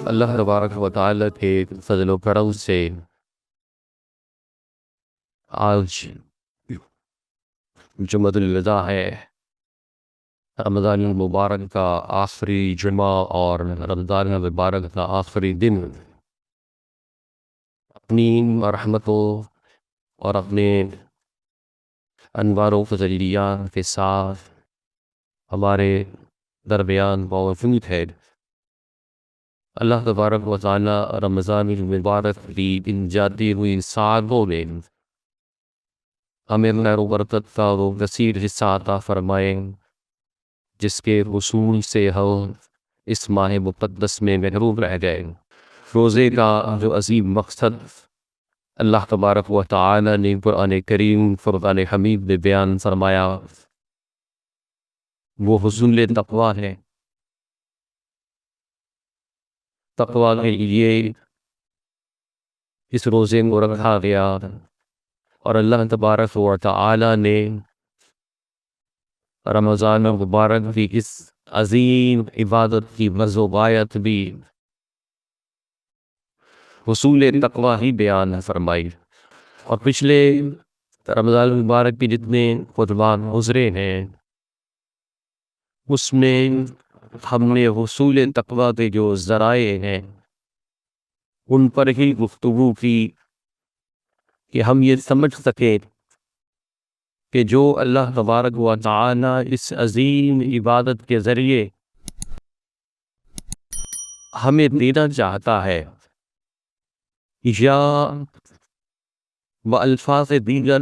اللہ تبارک و تعالیٰ کے فضل و کرم سے آج جمعۃ الوداع ہے، رمضان المبارک کا آخری جمعہ اور رمضان المبارک کا آخری دن اپنی رحمتوں اور اپنے انوار و فضلیات کے ساتھ ہمارے درمیان موجود ہے۔ اللہ تبارک و تعالیٰ رمضان المبارک کی ان جاتی ہوئی سالوں میں ہمیں خیر و برکت کا وہ کثیر حصہ عطا فرمائے، جس کے حصول سے ہم اس ماہ مقدس میں محروم رہ گئے۔ روزے کا جو عظیم مقصد اللہ تبارک و تعالیٰ نے قرآن کریم فرقان حمید میں بیان فرمایا، وہ حصول تقویٰ ہے۔ تقویٰ کے لیے اس روزے کو رکھا گیا اور اللہ تبارک و تعالیٰ نے رمضان مبارک کی اس عظیم عبادت کی مذوبایت بھی حصول تقویٰ ہی بیان فرمائی۔ اور پچھلے رمضان مبارک کے جتنے خطبات گزرے ہیں اس میں ہم نے حصول تقویٰ کے جو ذرائع ہیں ان پر ہی گفتگو کی کہ ہم یہ سمجھ سکیں کہ جو اللہ تبارک و تعالیٰ اس عظیم عبادت کے ذریعے ہمیں دینا چاہتا ہے، یا بألفاظ دیگر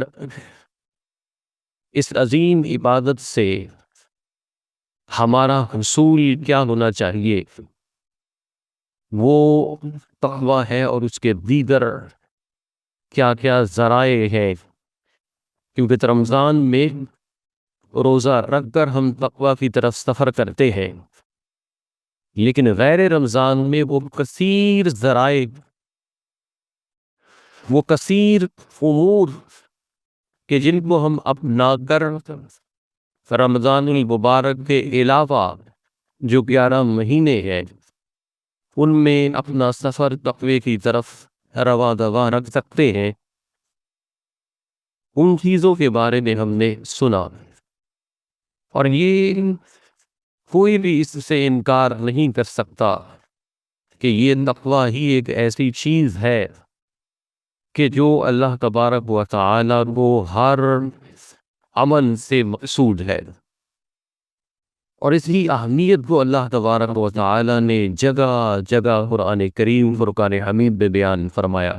اس عظیم عبادت سے ہمارا حصول کیا ہونا چاہیے، وہ تقویٰ ہے اور اس کے دیگر کیا کیا ذرائع ہیں۔ کیونکہ رمضان میں روزہ رکھ کر ہم تقویٰ کی طرف سفر کرتے ہیں، لیکن غیر رمضان میں وہ کثیر ذرائع، وہ کثیر امور کہ جن کو ہم اپنا کر رمضان المبارک کے علاوہ جو 11 مہینے ہیں ان میں اپنا سفر تقوی کی طرف رواں دواں رکھ سکتے ہیں۔ ان چیزوں کے بارے میں ہم نے سنا اور یہ کوئی بھی اس سے انکار نہیں کر سکتا کہ یہ تقویٰ ہی ایک ایسی چیز ہے کہ جو اللہ تبارک و تعالیٰ کو ہر عمل سے مقصود ہے، اور اس کی اہمیت کو اللہ تبارک و تعالیٰ نے جگہ جگہ قرآن کریم فرقان حمید میں بیان فرمایا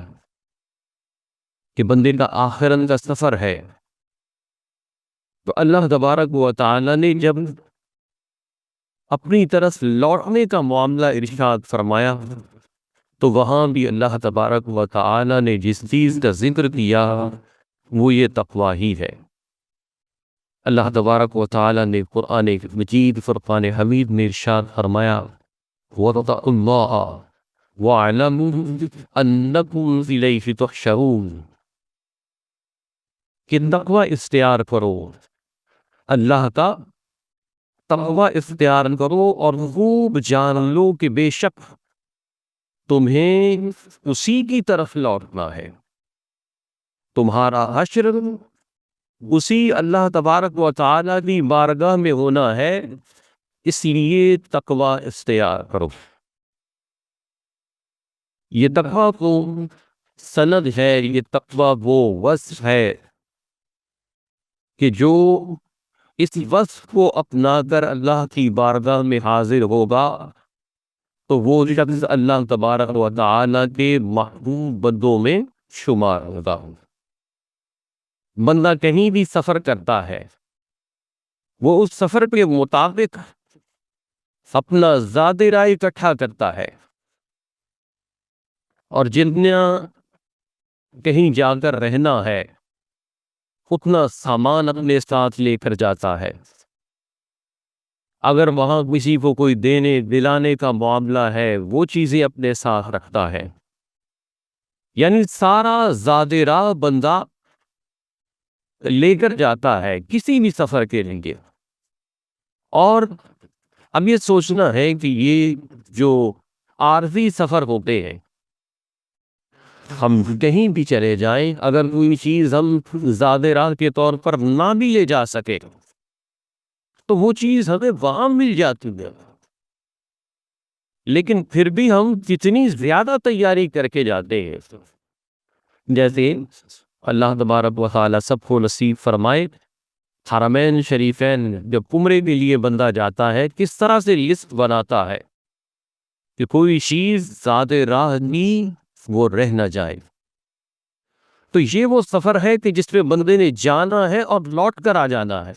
کہ بندے کا آخرت کا سفر ہے۔ تو اللہ تبارک و تعالیٰ نے جب اپنی طرف لوٹنے کا معاملہ ارشاد فرمایا تو وہاں بھی اللہ تبارک و تعالیٰ نے جس چیز کا ذکر کیا وہ یہ تقویٰ ہی ہے۔ اللہ تبارک و تعالیٰ نے قرآن مجید فرقان حمید میں ارشاد فرمایا وَاتَّقُوا اللَّهَ وَاعْلَمُوا أَنَّكُمْ إِلَيْهِ تُحْشَرُونَ، کہ تقویٰ اختیار کرو، اللہ کا تقویٰ اختیار کرو اور خوب جان لو کہ بے شک تمہیں اسی کی طرف لوٹنا ہے، تمہارا حشر اسی اللہ تبارک و تعالیٰ کی بارگاہ میں ہونا ہے، اس لیے تقویٰ اختیار کرو۔ یہ تقویٰ کو سند ہے، یہ تقویٰ وہ وصف ہے کہ جو اس وصف کو اپنا کر اللہ کی بارگاہ میں حاضر ہوگا تو وہ شخص اللہ تبارک و تعالیٰ کے محبوب بندوں میں شمار ہوگا۔ بندہ کہیں بھی سفر کرتا ہے، وہ اس سفر کے مطابق اپنا ذات رائے اکٹھا کرتا ہے، اور جتنا کہیں جا کر رہنا ہے اتنا سامان اپنے ساتھ لے کر جاتا ہے۔ اگر وہاں کسی کو کوئی دینے دلانے کا معاملہ ہے وہ چیزیں اپنے ساتھ رکھتا ہے، یعنی سارا زاد راہ بندہ لے کر جاتا ہے کسی بھی سفر کے لیے۔ اور اب یہ سوچنا ہے کہ یہ جو عارضی سفر ہوتے ہیں. ہم کہیں بھی چلے جائیں، اگر کوئی چیز ہم زاد راہ کے طور پر نہ بھی لے جا سکے تو وہ چیز ہمیں وہاں مل جاتی ہے. لیکن پھر بھی ہم کتنی زیادہ تیاری کر کے جاتے ہیں. جیسے اللہ تبارک و تعالی سب کو نصیب فرمائے، حرمین شریفین جب عمرے کے لیے بندہ جاتا ہے کس طرح سے لسٹ بناتا ہے کہ کوئی چیز زاد راہ نہیں وہ رہ نہ جائے. تو یہ وہ سفر ہے کہ جس میں بندے نے جانا ہے اور لوٹ کر آ جانا ہے.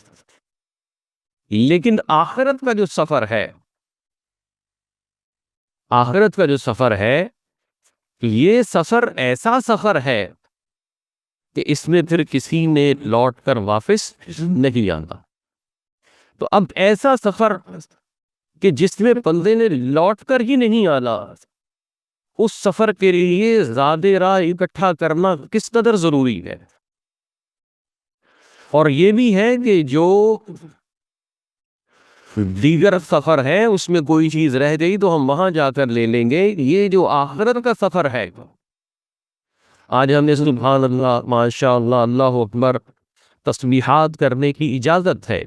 لیکن آخرت کا جو سفر ہے، آخرت کا جو سفر ہے، یہ سفر ایسا سفر ہے کہ اس میں پھر کسی نے لوٹ کر واپس نہیں آنا. تو اب ایسا سفر کہ جس میں بندے نے لوٹ کر ہی نہیں آنا، اس سفر کے لیے زاد راہ اکٹھا کرنا کس قدر ضروری ہے. اور یہ بھی ہے کہ جو دیگر سفر ہے اس میں کوئی چیز رہ گئی تو ہم وہاں جا کر لے لیں گے. یہ جو آخرت کا سفر ہے، آج ہم نے سبحان اللہ، ماشاء اللہ، اللہ اکبر تسبیحات کرنے کی اجازت ہے،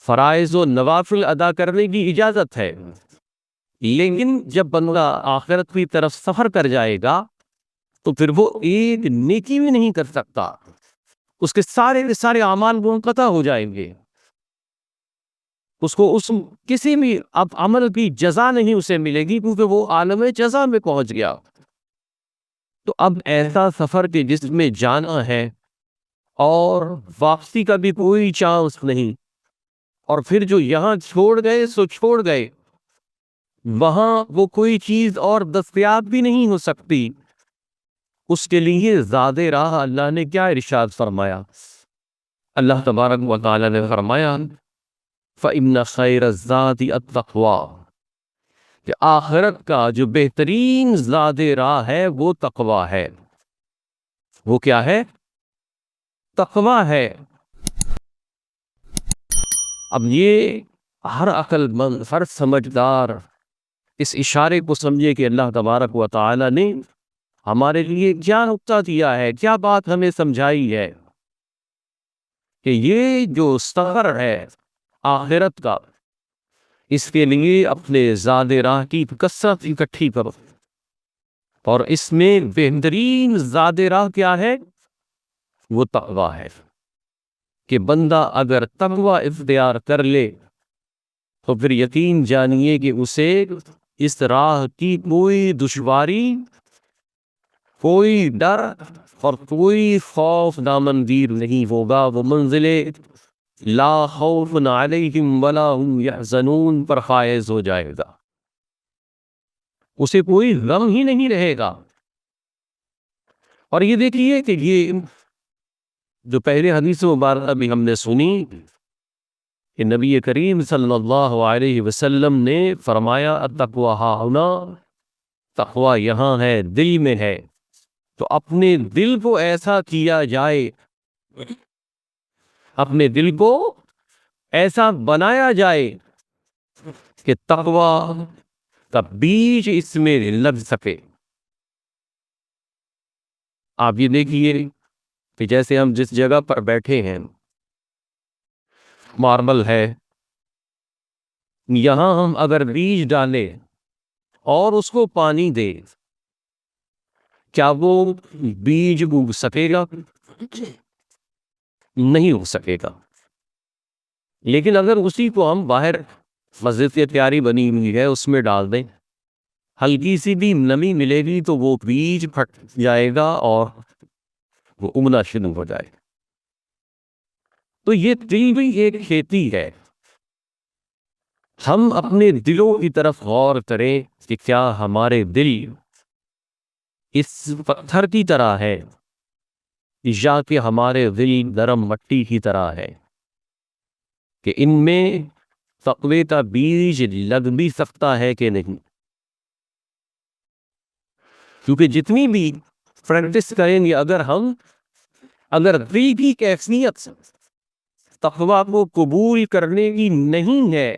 فرائض و نوافل ادا کرنے کی اجازت ہے. لیکن جب بندہ آخرت کی طرف سفر کر جائے گا تو پھر وہ ایک نیکی بھی نہیں کر سکتا، اس کے سارے اعمال منقطع ہو جائیں گے. اس کو کسی بھی اب عمل کی جزا نہیں اسے ملے گی، کیونکہ وہ عالم جزا میں پہنچ گیا. تو اب ایسا سفر کہ جس میں جانا ہے اور واپسی کا بھی کوئی چانس نہیں، اور پھر جو یہاں چھوڑ گئے سو چھوڑ گئے، وہاں وہ کوئی چیز اور دستیاب بھی نہیں ہو سکتی. اس کے لیے زاد راہ اللہ نے کیا ارشاد فرمایا؟ اللہ تبارک و تعالی نے فرمایا فَإِنَّ خَيْرَ الزَّادِ التَّقْوَىٰ، کہ آخرت کا جو بہترین زاد راہ ہے وہ تقویٰ ہے. وہ کیا ہے؟ تقویٰ ہے. اب یہ ہر عقل مند، ہر سمجھدار اس اشارے کو سمجھے کہ اللہ تبارک و تعالی نے ہمارے لیے کیا نقطہ دیا ہے، کیا بات ہمیں سمجھائی ہے کہ یہ جو سفر ہے آخرت کا، اس کے لیے اپنے زاد راہ کی کثرت اکٹھی کرو. اور اس میں بہترین زاد راہ کیا ہے؟ وہ تقویٰ ہے. کہ بندہ اگر تقویٰ اختیار کر لے تو پھر یقین جانیے کہ اسے اس راہ کی کوئی دشواری، کوئی ڈر اور کوئی خوف نامنظیر نہیں ہوگا. وہ منزل لا خوف علیہم ولا هم یحزنون پر فائز ہو جائے گا، اسے کوئی غم ہی نہیں رہے گا. اور یہ دیکھیے کہ یہ جو پہلے حدیث مبارکہ بھی ہم نے سنی کہ نبی کریم صلی اللہ علیہ وسلم نے فرمایا التقویٰ ہاہنا، تقویٰ یہاں ہے، دل میں ہے. تو اپنے دل کو ایسا کیا جائے، اپنے دل کو ایسا بنایا جائے کہ تقویٰ کا بیج اس میں لگ سکے. آپ یہ دیکھیے کہ جیسے ہم جس جگہ پر بیٹھے ہیں، ماربل ہے، یہاں ہم اگر بیج ڈالیں اور اس کو پانی دیں، کیا وہ بیج اگ سکے گا؟ نہیں اگ سکے گا. لیکن اگر اسی کو ہم باہر مسجد کی تیاری بنی ہوئی ہے اس میں ڈال دیں، ہلکی سی بھی نمی ملے گی تو وہ بیج پھٹ جائے گا اور وہ اگنا شروع ہو جائے. تو یہ دل بھی ایک کھیتی ہے. ہم اپنے دلوں کی طرف غور کریں کہ کیا ہمارے دل اس پتھر کی طرح ہے یا کہ ہمارے دل نرم مٹی کی طرح ہے کہ ان میں تقوی کا بیج لگ بھی سکتا ہے کہ نہیں. کیونکہ جتنی بھی پریکٹس کریں گے، اگر دل کی کیفیت تقوی کو قبول کرنے کی نہیں ہے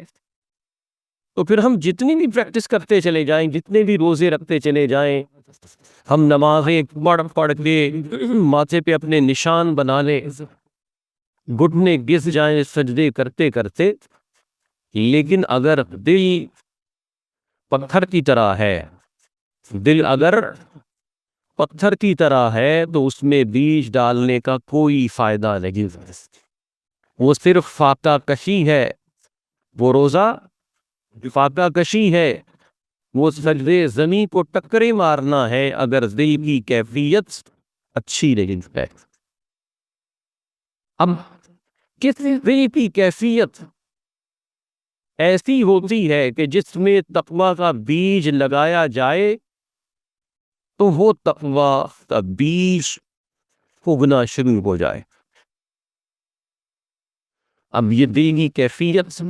تو پھر ہم جتنی بھی پریکٹس کرتے چلے جائیں، جتنے بھی روزے رکھتے چلے جائیں، ہم نمازیں پڑھ کے ماتھے پہ اپنے نشان بنا لیں، گھٹنے گس جائیں سجدے کرتے کرتے، لیکن اگر دل پتھر کی طرح ہے، دل اگر پتھر کی طرح ہے تو اس میں بیج ڈالنے کا کوئی فائدہ نہیں، وہ صرف فاقہ کشی ہے، وہ روزہ فاقہ کشی ہے، وہ سجدے زمین کو ٹکرے مارنا ہے اگر دل کی کیفیت اچھی نہیں ہے۔ اب کس دل کی کیفیت ایسی ہوتی ہے کہ جس میں تقویٰ کا بیج لگایا جائے تو وہ تقویٰ کا بیج اگنا شروع ہو جائے۔ اب یہ دل کی کیفیت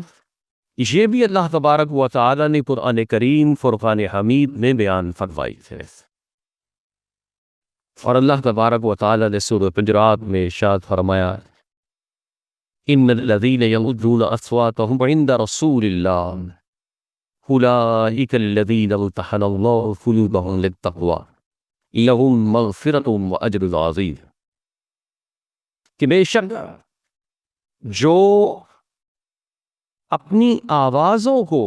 یہ بھی اللہ تبارک و تعالی نے قرآن کریم فرقان حمید میں بیان فرمائی ہے، اور اللہ تبارک و تعالی نے سورہ حجرات میں ارشاد فرمایا ان الذین یغضون اصواتهم عند رسول اللہ اولئک الذین امتحن اللہ قلوبهم للتقوی لهم مغفرۃ واجر عظیم، کہ بے شک جو اپنی آوازوں کو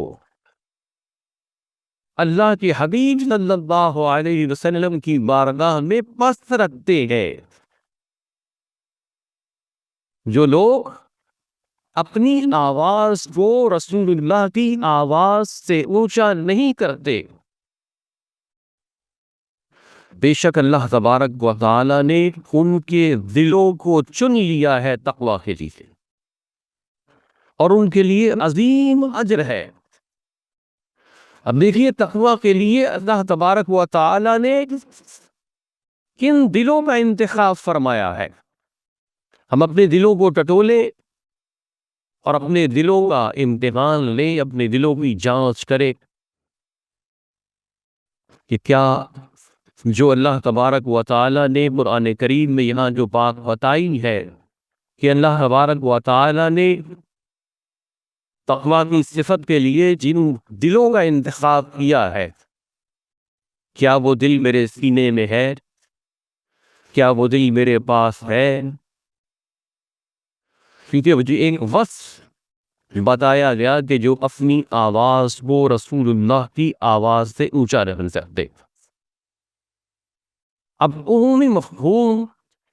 اللہ کے حبیب صلی اللہ علیہ وسلم کی بارگاہ میں پست رکھتے ہیں، جو لوگ اپنی آواز کو رسول اللہ کی آواز سے اونچا نہیں کرتے، بے شک اللہ تبارک و تعالی نے ان کے دلوں کو چن لیا ہے تقویٰ کے لیے، اور ان کے لیے عظیم اجر ہے۔ اب دیکھیے تقویٰ کے لیے اللہ تبارک و تعالی نے کن دلوں کا انتخاب فرمایا ہے۔ ہم اپنے دلوں کو ٹٹولیں اور اپنے دلوں کا امتحان لیں، اپنے دلوں کی جانچ کریں کہ کیا جو اللہ تبارک و تعالی نے قرآن کریم میں یہاں جو بات بتائی ہے کہ اللہ تبارک و تعالی نے تقویٰ کی صفت کے لیے جن دلوں کا انتخاب کیا ہے، کیا وہ دل میرے سینے میں ہے؟ کیا وہ دل میرے پاس ہے؟ کیونکہ مجھے ایک وصف بتایا گیا کہ جو اپنی آواز کو رسول اللہ کی آواز سے اونچا رکھ سکتے۔ اب عمومی مفہوم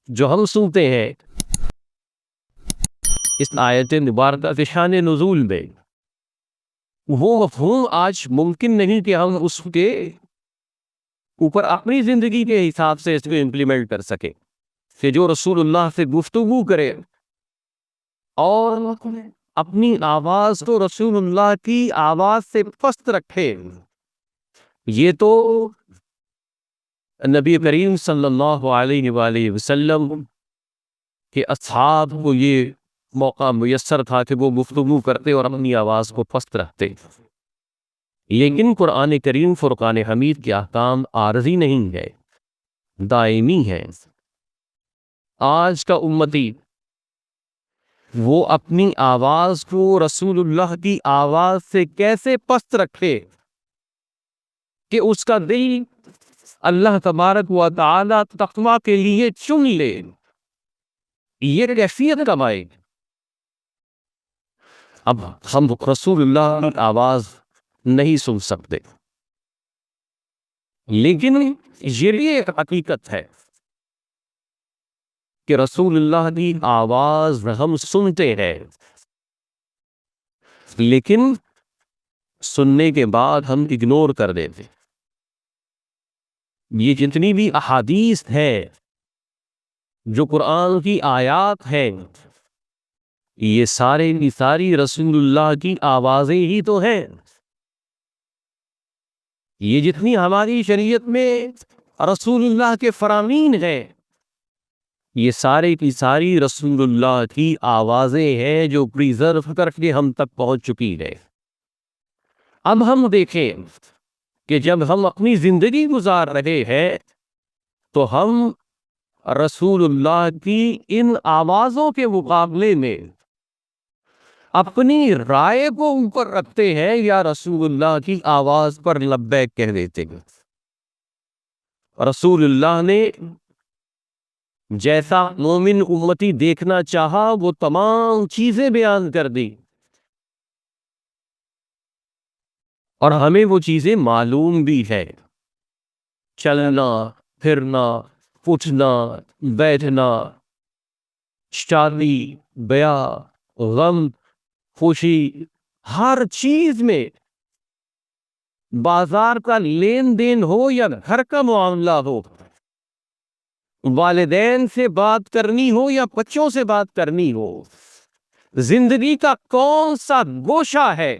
جو ہم سنتے ہیں اس آیت مبارکہ کے شان نزول میں، وہ مفہوم آج ممکن نہیں کہ ہم اس کے اوپر اپنی زندگی کے حساب سے اس کو امپلیمنٹ کر سکیں، کہ جو رسول اللہ سے گفتگو کرے اور اپنی آواز کو رسول اللہ کی آواز سے پست رکھے، یہ تو نبی کریم صلی اللہ علیہ وآلہ وسلم کے اصحاب کو یہ موقع میسر تھا کہ وہ گفتگو کرتے اور اپنی آواز کو پست رکھتے، لیکن قرآن کریم فرقان حمید کے احکام عارضی نہیں ہے، دائمی ہے۔ آج کا امتی وہ اپنی آواز کو رسول اللہ کی آواز سے کیسے پست رکھے کہ اس کا دل اللہ تبارک و تعالی تقویٰ کے لیے چن لے، یہ کیفیت کمائے۔ اب ہم رسول اللہ کی آواز نہیں سن سکتے، لیکن یہ بھی ایک حقیقت ہے کہ رسول اللہ کی آواز ہم سنتے ہیں، لیکن سننے کے بعد ہم اگنور کر دیتے۔ یہ جتنی بھی احادیث ہیں، جو قرآن کی آیات ہیں، یہ سارے کی ساری رسول اللہ کی آوازیں ہی تو ہیں۔ یہ جتنی ہماری شریعت میں رسول اللہ کے فرامین ہیں، یہ سارے کی ساری رسول اللہ کی آوازیں ہیں جو پریزرو کر کے ہم تک پہنچ چکی ہے۔ اب ہم دیکھیں کہ جب ہم اپنی زندگی گزار رہے ہیں تو ہم رسول اللہ کی ان آوازوں کے مقابلے میں اپنی رائے کو اوپر رکھتے ہیں یا رسول اللہ کی آواز پر لبیک کہہ دیتے ہیں۔ رسول اللہ نے جیسا مومن امتی دیکھنا چاہا وہ تمام چیزیں بیان کر دی، اور ہمیں وہ چیزیں معلوم بھی ہے۔ چلنا، پھرنا، اٹھنا، بیٹھنا، شادی، بیاہ، غم، خوشی، ہر چیز میں، بازار کا لین دین ہو یا گھر کا معاملہ ہو، والدین سے بات کرنی ہو یا بچوں سے بات کرنی ہو، زندگی کا کون سا گوشہ ہے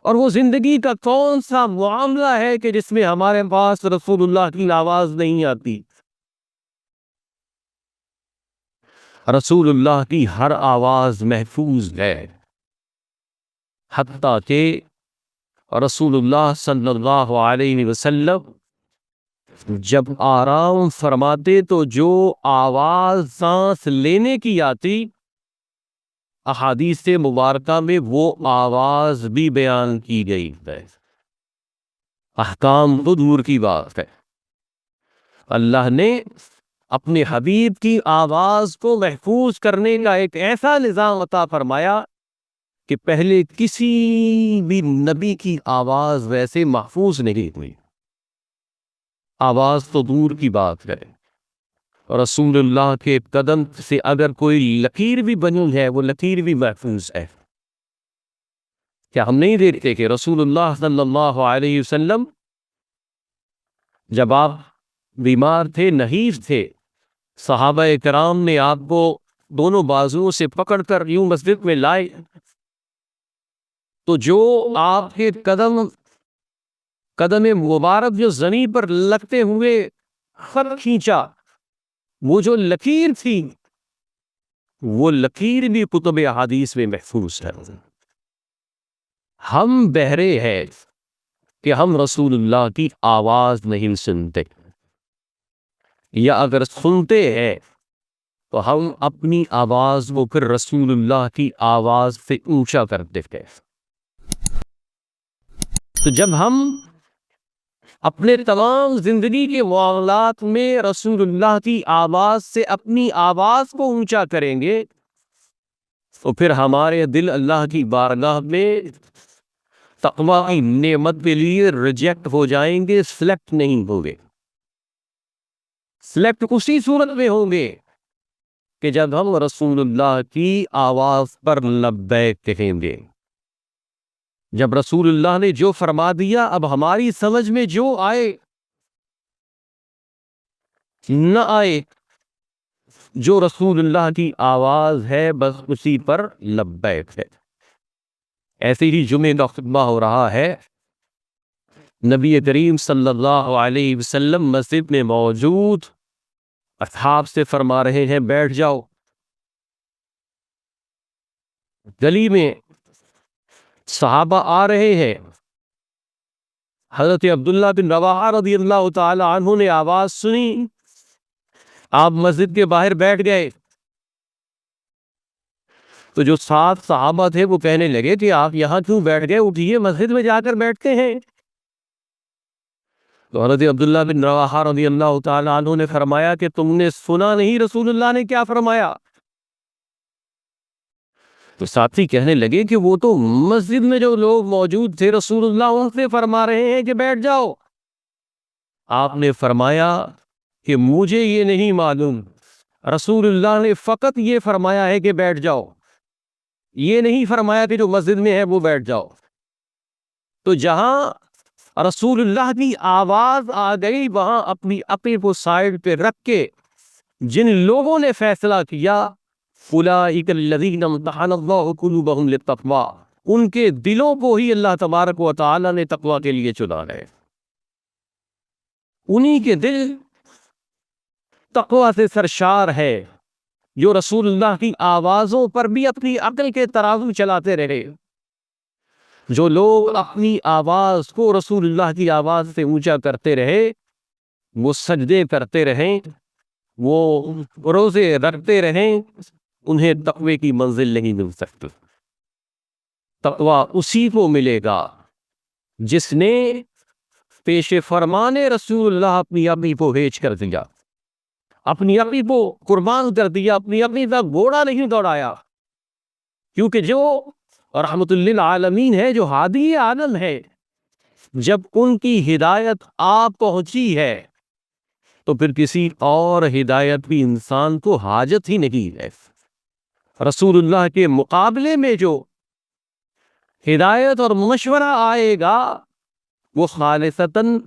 اور وہ زندگی کا کون سا معاملہ ہے کہ جس میں ہمارے پاس رسول اللہ کی آواز نہیں آتی؟ رسول اللہ کی ہر آواز محفوظ ہے، حتیٰ کہ رسول اللہ صلی اللہ علیہ وسلم جب آرام فرماتے تو جو آواز سانس لینے کی آتی، احادیث مبارکہ میں وہ آواز بھی بیان کی گئی ہے۔ احکام تو دور کی بات ہے، اللہ نے اپنے حبیب کی آواز کو محفوظ کرنے کا ایک ایسا نظام عطا فرمایا کہ پہلے کسی بھی نبی کی آواز ویسے محفوظ نہیں ہوئی۔ آواز تو دور کی بات ہے، رسول اللہ کے قدم سے اگر کوئی لکیر بھی بنی ہے وہ لکیر بھی محفوظ ہے۔ کیا ہم نہیں دیکھتے کہ رسول اللہ صلی اللہ علیہ وسلم جب آپ بیمار تھے، نحیف تھے، صحابہ کرام نے آپ کو دونوں بازوؤں سے پکڑ کر یوں مسجد میں لائے تو جو آپ کے قدم مبارک جو زمین پر لگتے ہوئے خط کھینچا، وہ جو لکیر تھی، وہ لکیر بھی کتب احادیث میں محفوظ ہے۔ ہم بہرے ہیں کہ ہم رسول اللہ کی آواز نہیں سنتے، یا اگر سنتے ہیں تو ہم اپنی آواز کو پھر رسول اللہ کی آواز سے اونچا کر دیتے ہیں۔ تو جب ہم اپنے تمام زندگی کے معاملات میں رسول اللہ کی آواز سے اپنی آواز کو اونچا کریں گے تو پھر ہمارے دل اللہ کی بارگاہ میں تقویٰ کی نعمت کے لیے ریجیکٹ ہو جائیں گے، سلیکٹ نہیں ہوں گے۔ سلیکٹ اسی صورت میں ہوں گے کہ جب ہم رسول اللہ کی آواز پر لبیک کہیں گے، جب رسول اللہ نے جو فرما دیا اب ہماری سمجھ میں جو آئے نہ آئے، جو رسول اللہ کی آواز ہے بس اسی پر لبیک ہے۔ ایسے ہی جمعے کا خطبہ ہو رہا ہے، نبی کریم صلی اللہ علیہ وسلم مسجد میں موجود، اصحاب سے فرما رہے ہیں بیٹھ جاؤ۔ گلی میں صحابہ آ رہے ہیں، حضرت عبداللہ بن رواحہ رضی اللہ تعالی عنہ نے آواز سنی، آپ مسجد کے باہر بیٹھ گئے۔ تو جو 7 صحابہ تھے وہ کہنے لگے کہ آپ یہاں کیوں بیٹھ گئے، اٹھیے مسجد میں جا کر بیٹھتے ہیں۔ تو حضرت عبداللہ بن رواحہ رضی اللہ تعالی عنہ نے فرمایا کہ تم نے سنا نہیں رسول اللہ نے کیا فرمایا؟ تو ساتھی کہنے لگے کہ وہ تو مسجد میں جو لوگ موجود تھے رسول اللہ ان سے فرما رہے ہیں کہ بیٹھ جاؤ۔ آپ نے فرمایا کہ مجھے یہ نہیں معلوم، رسول اللہ نے فقط یہ فرمایا ہے کہ بیٹھ جاؤ، یہ نہیں فرمایا کہ جو مسجد میں ہے وہ بیٹھ جاؤ۔ تو جہاں رسول اللہ کی آواز آ گئی وہاں اپنی عقل کو سائڈ پہ رکھ کے جن لوگوں نے فیصلہ کیا اولئک الذین امتحن اللہ قلوبہم للتقوی، ان کے دلوں کو ہی اللہ تبارک و تعالی نے تقوی کے لیے چنا ہے، انہی کے دل تقوی سے سرشار ہے جو رسول اللہ کی آوازوں پر بھی اپنی عقل کے ترازو چلاتے رہے۔ جو لوگ اپنی آواز کو رسول اللہ کی آواز سے اونچا کرتے رہے، وہ سجدے کرتے رہیں، وہ روزے رکھتے رہیں، انہیں تقوی کی منزل نہیں مل سکتی۔ تقوی اسی کو ملے گا جس نے پیش فرمان رسول اللہ اپنی اپنی کو بیچ کر دیا، اپنی اپنی کو قربان کر دیا، اپنی اپنی کا گھوڑا نہیں دوڑایا، کیونکہ جو رحمت للعالمین ہے، جو ہادی عالم ہے، جب ان کی ہدایت آپ پہنچی ہے تو پھر کسی اور ہدایت بھی انسان کو حاجت ہی نہیں ہے۔ رسول اللہ کے مقابلے میں جو ہدایت اور مشورہ آئے گا وہ خالصتاً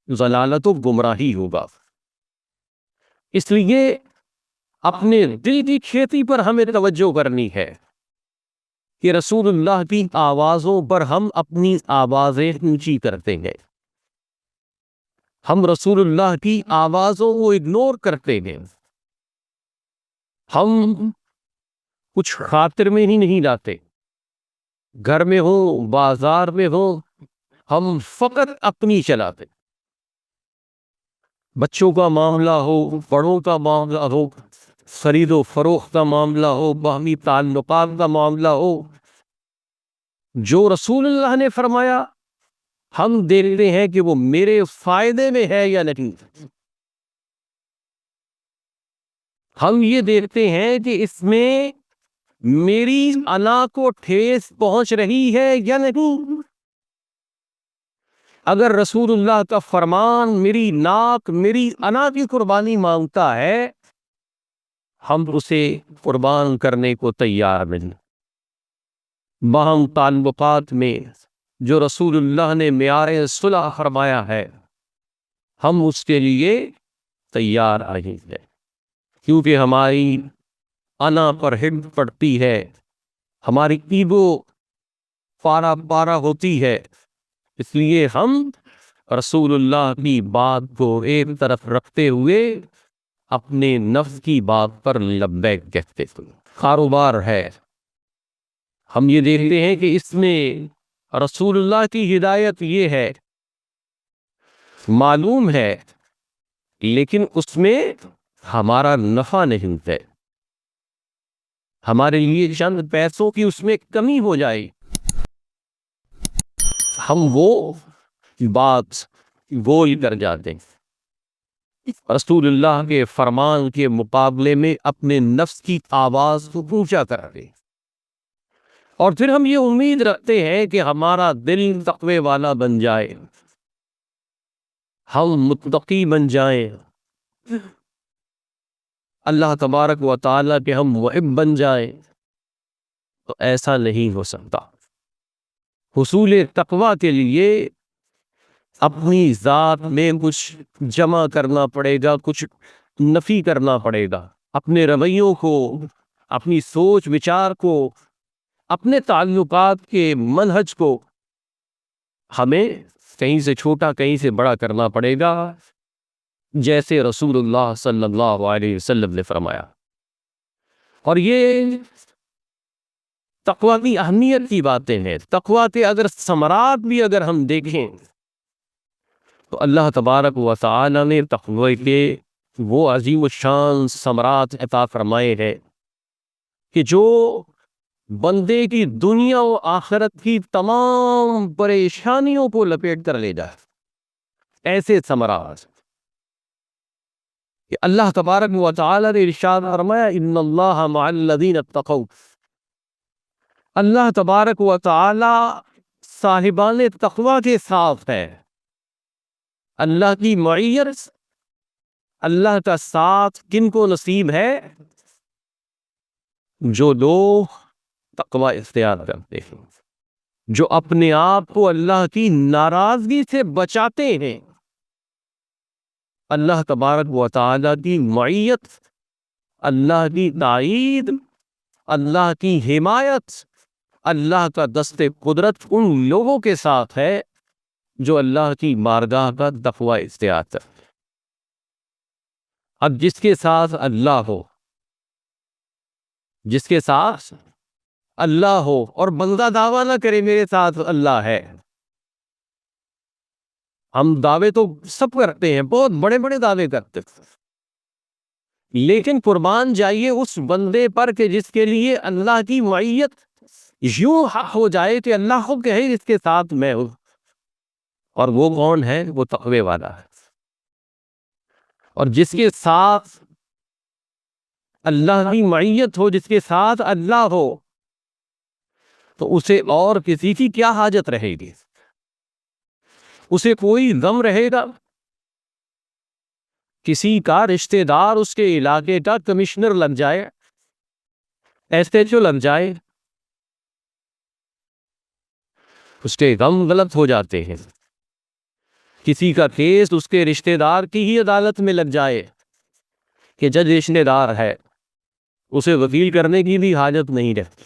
ضلالت و گمراہی ہوگا۔ اس لیے اپنے دل کی کھیتی پر ہمیں توجہ کرنی ہے کہ رسول اللہ کی آوازوں پر ہم اپنی آوازیں اونچی کرتے ہیں، ہم رسول اللہ کی آوازوں کو اگنور کرتے ہیں، ہم کچھ خاطر میں ہی نہیں لاتے، گھر میں ہو بازار میں ہو ہم فقط اپنی چلاتے، بچوں کا معاملہ ہو، بڑوں کا معاملہ ہو، خرید و فروخت کا معاملہ ہو، باہمی تعلقات کا معاملہ ہو، جو رسول اللہ نے فرمایا ہم دیکھتے ہیں کہ وہ میرے فائدے میں ہے یا نہیں، ہم یہ دیکھتے ہیں کہ اس میں میری انا کو ٹھیس پہنچ رہی ہے یا نہیں۔ اگر رسول اللہ کا فرمان میری ناک، میری انا کی قربانی مانگتا ہے، ہم اسے قربان کرنے کو تیار نہیں۔ باہم تعلقات میں جو رسول اللہ نے معیار صلح فرمایا ہے، ہم اس کے لیے تیار آئے ہیں، کیونکہ ہماری انا پر ہٹ پڑتی ہے، ہماری ایگو پارا پارا ہوتی ہے، اس لیے ہم رسول اللہ کی بات کو ایک طرف رکھتے ہوئے اپنے نفس کی بات پر لبیک کہتے ہیں۔ کاروبار ہے، ہم یہ دیکھتے ہیں کہ اس میں رسول اللہ کی ہدایت یہ ہے، معلوم ہے، لیکن اس میں ہمارا نفع نہیں ہے، ہمارے لیے چند پیسوں کی اس میں کمی ہو جائے، ہم وہ بات گول کر جاتے ہیں۔ رسول اللہ کے فرمان کے مقابلے میں اپنے نفس کی آواز کو اونچا کرتے ہیں، اور پھر ہم یہ امید رکھتے ہیں کہ ہمارا دل تقوی والا بن جائے، ہم متقی بن جائیں، اللہ تبارک و تعالیٰ کے ہم محب بن جائیں، تو ایسا نہیں ہو سکتا۔ حصول تقوی کے لیے اپنی ذات میں کچھ جمع کرنا پڑے گا، کچھ نفی کرنا پڑے گا، اپنے رویوں کو، اپنی سوچ وچار کو، اپنے تعلقات کے منہج کو ہمیں کہیں سے چھوٹا کہیں سے بڑا کرنا پڑے گا، جیسے رسول اللہ صلی اللہ علیہ وسلم نے فرمایا۔ اور یہ تقوی کی اہمیت کی باتیں ہیں۔ تقوی کے اگر ثمرات بھی اگر ہم دیکھیں تو اللہ تبارک و تعالی نے تقوی کے وہ عظیم الشان ثمرات عطا فرمائے ہیں کہ جو بندے کی دنیا و آخرت کی تمام پریشانیوں کو لپیٹ کر لے جائے۔ ایسے ثمرات کہ اللہ تبارک و تعالی نے ارشاد فرمایا ان اللہ مع الذین اتقوا، اللہ تبارک و تعالی صاحبان تقوی کے ساتھ ہے۔ اللہ کی معیت، اللہ کا ساتھ کن کو نصیب ہے؟ جو لوگ تقوی اختیار کرتے ہیں، جو اپنے آپ کو اللہ کی ناراضگی سے بچاتے ہیں۔ اللہ تبارک و تعالی کی معیت، اللہ کی تائید، اللہ کی حمایت، اللہ کا دست قدرت ان لوگوں کے ساتھ ہے جو اللہ کی بارگاہ کا تقوی اختیار کرتے ہیں۔ اب جس کے ساتھ اللہ ہو، جس کے ساتھ اللہ ہو اور بندہ دعویٰ نہ کرے میرے ساتھ اللہ ہے، ہم دعوے تو سب کرتے ہیں، بہت بڑے بڑے دعوے کرتے ہیں، لیکن قربان جائیے اس بندے پر کہ جس کے لیے اللہ کی معیت یوں حق ہو جائے کہ اللہ خود کہے اس کے ساتھ میں ہوں. اور وہ کون ہے؟ وہ تقوی والا ہے. اور جس کے ساتھ اللہ کی معیت ہو، جس کے ساتھ اللہ ہو، تو اسے اور کسی کی کیا حاجت رہے گی؟ اسے کوئی غم رہے گا؟ کسی کا رشتہ دار اس کے علاقے کا کمشنر لگ جائے، ایسے لگ جائے، اس کے غم غلط ہو جاتے ہیں. کسی کا کیس اس کے رشتہ دار کی ہی عدالت میں لگ جائے کہ جج رشتہ دار ہے، اسے وکیل کرنے کی بھی حاجت نہیں رہتی.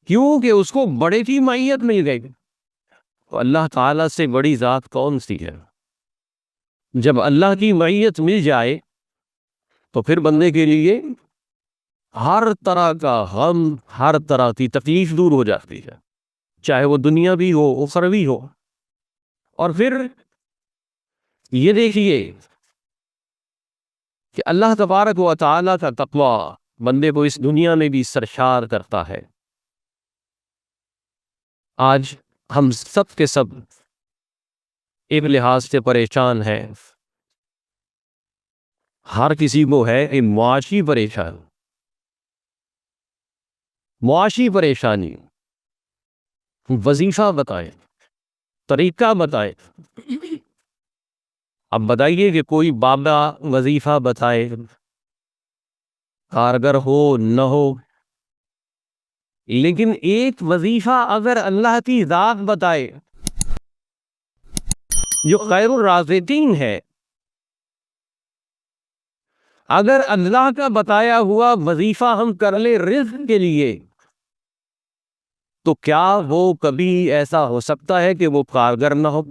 کیوں کہ اس کو بڑے کی معیت مل گئی. تو اللہ تعالیٰ سے بڑی ذات کون سی ہے؟ جب اللہ کی معیت مل جائے تو پھر بندے کے لیے ہر طرح کا غم، ہر طرح کی تکلیف دور ہو جاتی ہے، چاہے وہ دنیا بھی ہو، اخروی ہو. اور پھر یہ دیکھیے کہ اللہ تبارک و تعالیٰ کا تقوی بندے کو اس دنیا میں بھی سرشار کرتا ہے. آج ہم سب کے سب ایک لحاظ سے پریشان ہیں. ہر کسی کو ہے کہ معاشی پریشانی. وظیفہ بتائیں، طریقہ بتائیں. اب بتائیے کہ کوئی بابا وظیفہ بتائے، کارگر ہو نہ ہو، لیکن ایک وظیفہ اگر اللہ کی ذات بتائے جو خیر الرازقین ہے، اگر اللہ کا بتایا ہوا وظیفہ ہم کر لیں رزق کے لیے، تو کیا وہ کبھی ایسا ہو سکتا ہے کہ وہ کارگر نہ ہو؟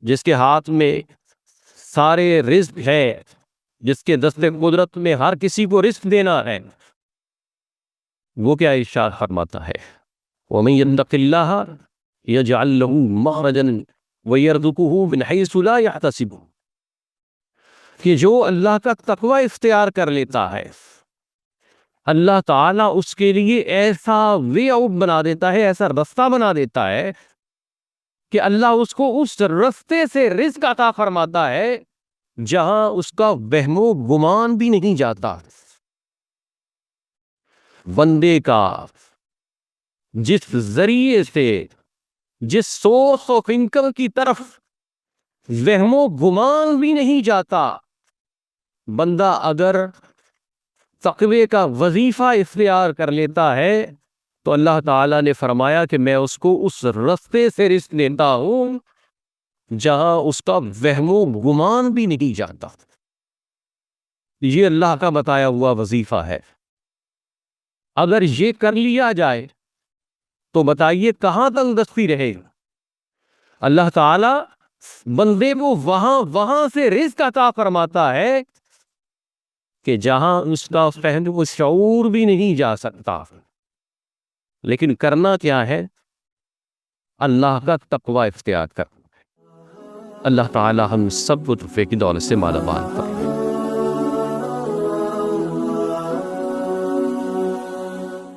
جس کے ہاتھ میں سارے رزق ہے، جس کے دست قدرت میں ہر کسی کو رزق دینا ہے، وہ کیا ارشاد فرماتا ہے؟ وَمَن يَتَّقِ اللَّهَ يَجْعَل لَّهُ مَخْرَجًا وَيَرْزُقْهُ مِنْ حَيْثُ لَا يَحْتَسِبُ. کہ جو اللہ کا تقوی اختیار کر لیتا ہے، اللہ تعالیٰ اس کے لیے ایسا وے آؤٹ بنا دیتا ہے، ایسا رستہ بنا دیتا ہے کہ اللہ اس کو اس رستے سے رزق عطا فرماتا ہے جہاں اس کا وہم و گمان بھی نہیں جاتا. بندے کا جس ذریعے سے، جس سورس آف انکم کی طرف وہم و گمان بھی نہیں جاتا، بندہ اگر تقوی کا وظیفہ اختیار کر لیتا ہے تو اللہ تعالیٰ نے فرمایا کہ میں اس کو اس رستے سے رزق دیتا ہوں جہاں اس کا وہم و گمان بھی نہیں جاتا. یہ اللہ کا بتایا ہوا وظیفہ ہے. اگر یہ کر لیا جائے تو بتائیے کہاں تک دستی رہے گا؟ اللہ تعالیٰ بندے کو وہاں سے رزق عطا فرماتا ہے کہ جہاں اس کا فہم و شعور بھی نہیں جا سکتا. لیکن کرنا کیا ہے؟ اللہ کا تقوی اختیار کر. اللہ تعالی ہم سب کو توفیق کی دولت سے مالا مال فرمائے.